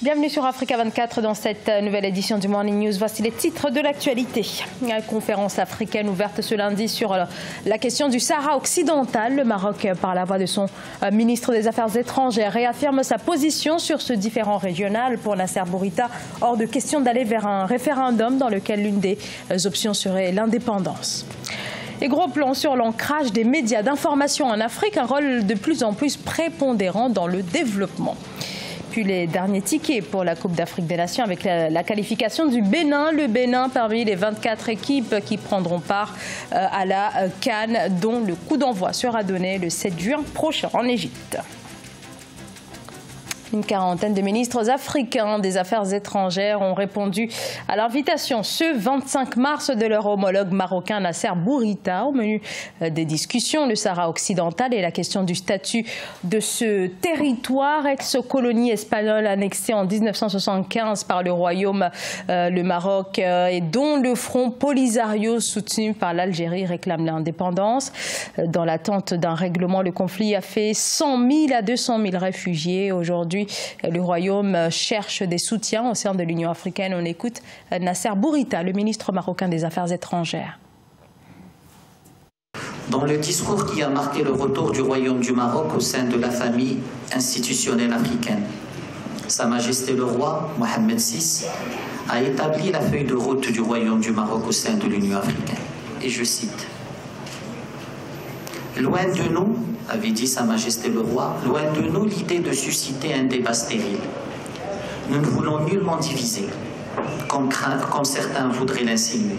Bienvenue sur Africa 24 dans cette nouvelle édition du Morning News. Voici les titres de l'actualité. La conférence africaine ouverte ce lundi sur la question du Sahara occidental. Le Maroc, par la voix de son ministre des Affaires étrangères, réaffirme sa position sur ce différend régional. Pour Nasser Bourita, hors de question d'aller vers un référendum dans lequel l'une des options serait l'indépendance. Et gros plan sur l'ancrage des médias d'information en Afrique, un rôle de plus en plus prépondérant dans le développement. Puis les derniers tickets pour la Coupe d'Afrique des Nations avec la qualification du Bénin. Le Bénin parmi les 24 équipes qui prendront part à la CAN, dont le coup d'envoi sera donné le 7 juin prochain en Égypte. Une quarantaine de ministres africains des Affaires étrangères ont répondu à l'invitation ce 25 mars de leur homologue marocain Nasser Bourita. Au menu des discussions, le Sahara occidental et la question du statut de ce territoire, ex-colonie espagnole annexée en 1975 par le Royaume, le Maroc, et dont le Front Polisario soutenu par l'Algérie réclame l'indépendance. Dans l'attente d'un règlement, le conflit a fait 100 000 à 200 000 réfugiés. Aujourd'hui, le Royaume cherche des soutiens au sein de l'Union africaine. On écoute Nasser Bourita, le ministre marocain des Affaires étrangères. Dans le discours qui a marqué le retour du Royaume du Maroc au sein de la famille institutionnelle africaine, Sa Majesté le Roi, Mohamed VI, a établi la feuille de route du Royaume du Maroc au sein de l'Union africaine. Et je cite: « Loin de nous, avait dit Sa Majesté le Roi, loin de nous l'idée de susciter un débat stérile. Nous ne voulons nullement diviser, comme certains voudraient l'insinuer.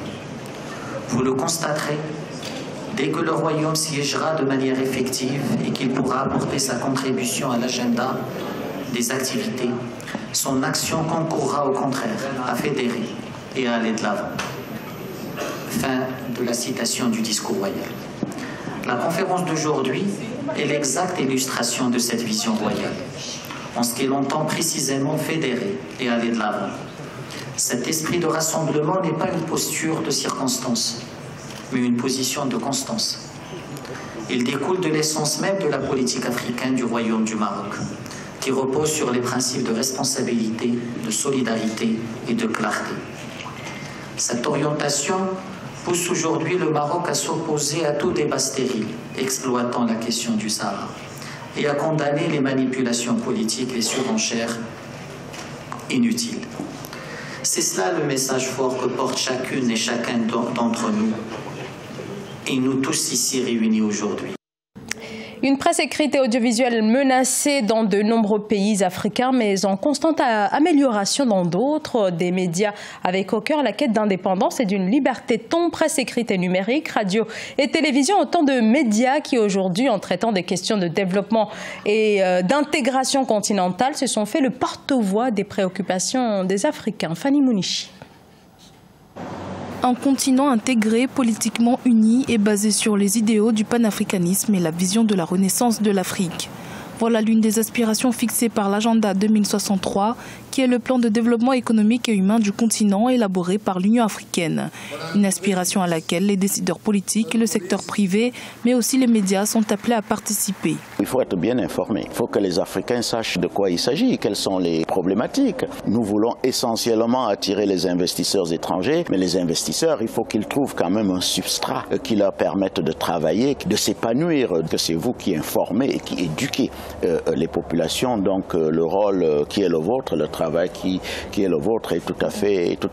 Vous le constaterez, dès que le Royaume siégera de manière effective et qu'il pourra apporter sa contribution à l'agenda des activités, son action concourra au contraire à fédérer et à aller de l'avant. » Fin de la citation du discours royal. La conférence d'aujourd'hui est l'exacte illustration de cette vision royale, en ce qu'elle entend précisément fédérer et aller de l'avant. Cet esprit de rassemblement n'est pas une posture de circonstance, mais une position de constance. Il découle de l'essence même de la politique africaine du Royaume du Maroc, qui repose sur les principes de responsabilité, de solidarité et de clarté. Cette orientation pousse aujourd'hui le Maroc à s'opposer à tout débat stérile, exploitant la question du Sahara, et à condamner les manipulations politiques et surenchères inutiles. C'est cela le message fort que porte chacune et chacun d'entre nous, et nous tous ici réunis aujourd'hui. Une presse écrite et audiovisuelle menacée dans de nombreux pays africains, mais en constante amélioration dans d'autres. Des médias avec au cœur la quête d'indépendance et d'une liberté de ton, presse écrite et numérique, radio et télévision, autant de médias qui aujourd'hui, en traitant des questions de développement et d'intégration continentale, se sont fait le porte-voix des préoccupations des Africains. Fanny Mounichi. Un continent intégré, politiquement uni et basé sur les idéaux du panafricanisme et la vision de la renaissance de l'Afrique. Voilà l'une des aspirations fixées par l'agenda 2063, qui est le plan de développement économique et humain du continent élaboré par l'Union africaine. Une aspiration à laquelle les décideurs politiques, le secteur privé, mais aussi les médias sont appelés à participer. Il faut être bien informé. Il faut que les Africains sachent de quoi il s'agit, quelles sont les problématiques. Nous voulons essentiellement attirer les investisseurs étrangers, mais les investisseurs, il faut qu'ils trouvent quand même un substrat qui leur permette de travailler, de s'épanouir, que c'est vous qui informez et qui éduquez les populations. Donc le rôle qui est le vôtre, le travail qui est le vôtre est tout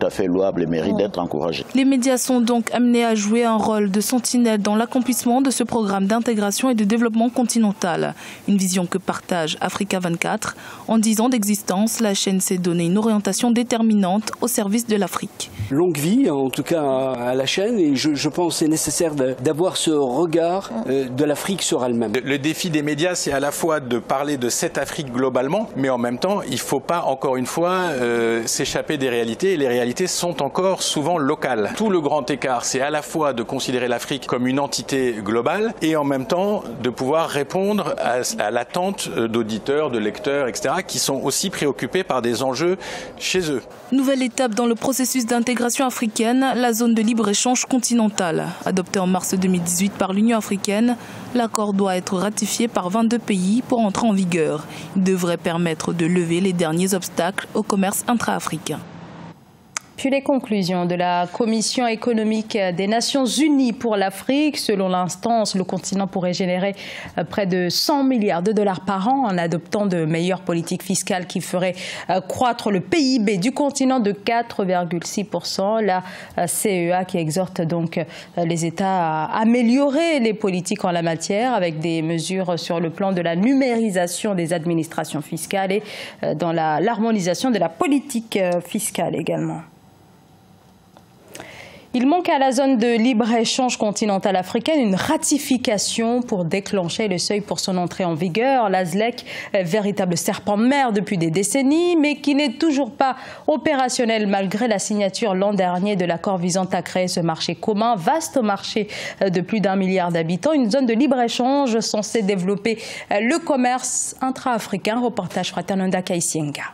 à fait louable et mérite d'être encouragé. Les médias sont donc amenés à jouer un rôle de sentinelle dans l'accomplissement de ce programme d'intégration et de développement continental. Une vision que partage Africa 24. En 10 ans d'existence, la chaîne s'est donné une orientation déterminante au service de l'Afrique. Longue vie, en tout cas à la chaîne, et je pense que c'est nécessaire d'avoir ce regard de l'Afrique sur elle-même. Le défi des médias, c'est à la fois de parler de cette Afrique globalement, mais en même temps, il ne faut pas, encore une fois, s'échapper des réalités. Et les réalités sont encore souvent locales. Tout le grand écart, c'est à la fois de considérer l'Afrique comme une entité globale et en même temps de pouvoir répondre à l'attente d'auditeurs, de lecteurs, etc., qui sont aussi préoccupés par des enjeux chez eux. Nouvelle étape dans le processus d'intégration africaine, la zone de libre-échange continentale. Adoptée en mars 2018 par l'Union africaine, l'accord doit être ratifié par 22 pays pour entrer en vigueur. Il devrait permettre de lever les derniers obstacles au commerce intra-africain. Puis les conclusions de la Commission économique des Nations Unies pour l'Afrique. Selon l'instance, le continent pourrait générer près de 100 milliards de dollars par an en adoptant de meilleures politiques fiscales qui feraient croître le PIB du continent de 4,6%. La CEA qui exhorte donc les États à améliorer les politiques en la matière avec des mesures sur le plan de la numérisation des administrations fiscales et dans l'harmonisation de la politique fiscale également. Il manque à la zone de libre-échange continentale africaine une ratification pour déclencher le seuil pour son entrée en vigueur. La ZLEC, véritable serpent de mer depuis des décennies, mais qui n'est toujours pas opérationnel malgré la signature l'an dernier de l'accord visant à créer ce marché commun, vaste marché de plus d'1 milliard d'habitants, une zone de libre-échange censée développer le commerce intra-africain. Reportage Fraternanda Kaisienga.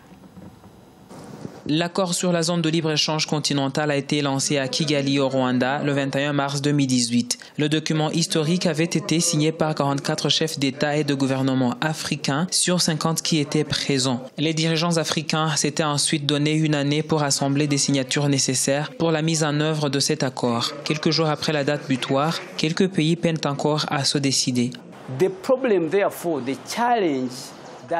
L'accord sur la zone de libre-échange continentale a été lancé à Kigali au Rwanda le 21 mars 2018. Le document historique avait été signé par 44 chefs d'État et de gouvernement africains sur 50 qui étaient présents. Les dirigeants africains s'étaient ensuite donné une année pour assembler des signatures nécessaires pour la mise en œuvre de cet accord. Quelques jours après la date butoir, quelques pays peinent encore à se décider.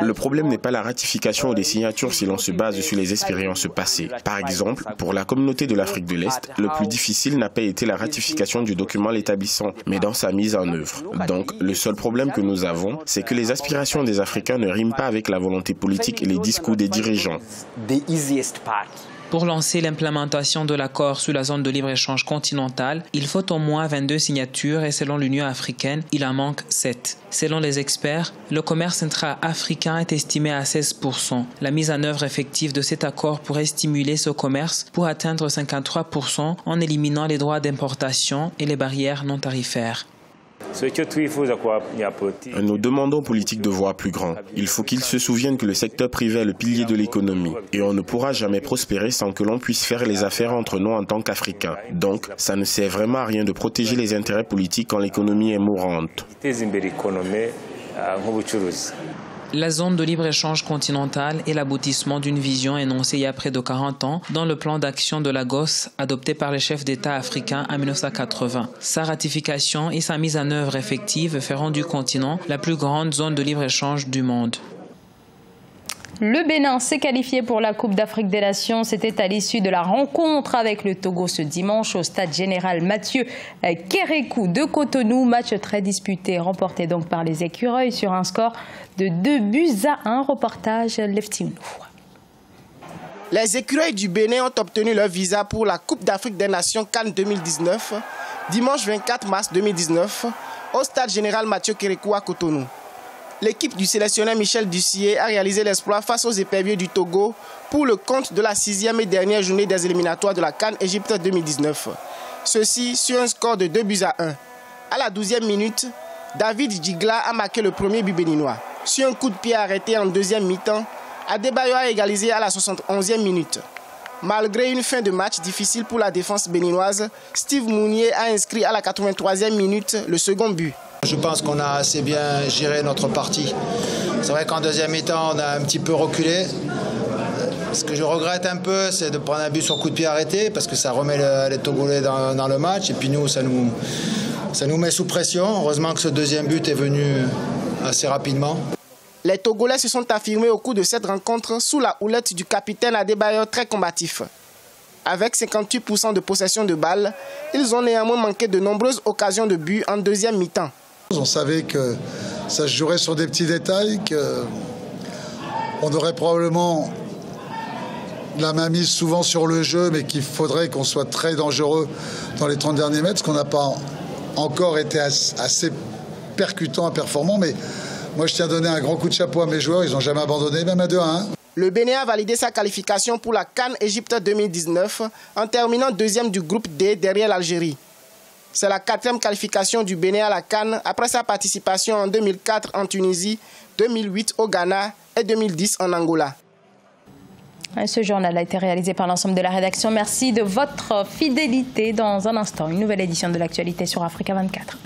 Le problème n'est pas la ratification ou des signatures si l'on se base sur les expériences passées. Par exemple, pour la communauté de l'Afrique de l'Est, le plus difficile n'a pas été la ratification du document l'établissant, mais dans sa mise en œuvre. Donc, le seul problème que nous avons, c'est que les aspirations des Africains ne riment pas avec la volonté politique et les discours des dirigeants. Pour lancer l'implémentation de l'accord sur la zone de libre-échange continentale, il faut au moins 22 signatures et selon l'Union africaine, il en manque 7. Selon les experts, le commerce intra-africain est estimé à 16%. La mise en œuvre effective de cet accord pourrait stimuler ce commerce pour atteindre 53% en éliminant les droits d'importation et les barrières non tarifaires. Nous demandons aux politiques de voir plus grand. Il faut qu'ils se souviennent que le secteur privé est le pilier de l'économie. Et on ne pourra jamais prospérer sans que l'on puisse faire les affaires entre nous en tant qu'Africains. Donc, ça ne sert vraiment à rien de protéger les intérêts politiques quand l'économie est mourante. La zone de libre-échange continentale est l'aboutissement d'une vision énoncée il y a près de 40 ans dans le plan d'action de Lagos adopté par les chefs d'État africains en 1980. Sa ratification et sa mise en œuvre effective feront du continent la plus grande zone de libre-échange du monde. Le Bénin s'est qualifié pour la Coupe d'Afrique des Nations. C'était à l'issue de la rencontre avec le Togo ce dimanche au stade général Mathieu Kérékou de Cotonou. Match très disputé, remporté donc par les Écureuils sur un score de 2-1. Reportage Leftiounou. Les Écureuils du Bénin ont obtenu leur visa pour la Coupe d'Afrique des Nations CAN 2019, dimanche 24 mars 2019, au stade général Mathieu Kérékou à Cotonou. L'équipe du sélectionneur Michel Dussier a réalisé l'exploit face aux éperviers du Togo pour le compte de la 6e et dernière journée des éliminatoires de la CAN Égypte 2019. Ceci sur un score de 2-1. À la 12e minute, David Djigla a marqué le premier but béninois. Sur un coup de pied arrêté en deuxième mi-temps, Adebayo a égalisé à la 71e minute. Malgré une fin de match difficile pour la défense béninoise, Steve Mounier a inscrit à la 83e minute le second but. Je pense qu'on a assez bien géré notre partie. C'est vrai qu'en deuxième mi-temps, on a un petit peu reculé. Ce que je regrette un peu, c'est de prendre un but sur coup de pied arrêté, parce que ça remet les Togolais dans le match. Et puis nous, ça nous met sous pression. Heureusement que ce deuxième but est venu assez rapidement. Les Togolais se sont affirmés au cours de cette rencontre sous la houlette du capitaine Adebayo très combatif. Avec 58% de possession de balles, ils ont néanmoins manqué de nombreuses occasions de but en deuxième mi-temps. On savait que ça se jouerait sur des petits détails, qu'on aurait probablement la main mise souvent sur le jeu, mais qu'il faudrait qu'on soit très dangereux dans les 30 derniers mètres, ce qu'on n'a pas encore été assez percutant et performant. Mais moi, je tiens à donner un grand coup de chapeau à mes joueurs, ils n'ont jamais abandonné, même à 2-1. Le Bénin a validé sa qualification pour la CAN Égypte 2019 en terminant deuxième du groupe D derrière l'Algérie. C'est la 4e qualification du Bénin à la CAN après sa participation en 2004 en Tunisie, 2008 au Ghana et 2010 en Angola. Ce journal a été réalisé par l'ensemble de la rédaction. Merci de votre fidélité. Dans un instant, une nouvelle édition de l'actualité sur Africa 24.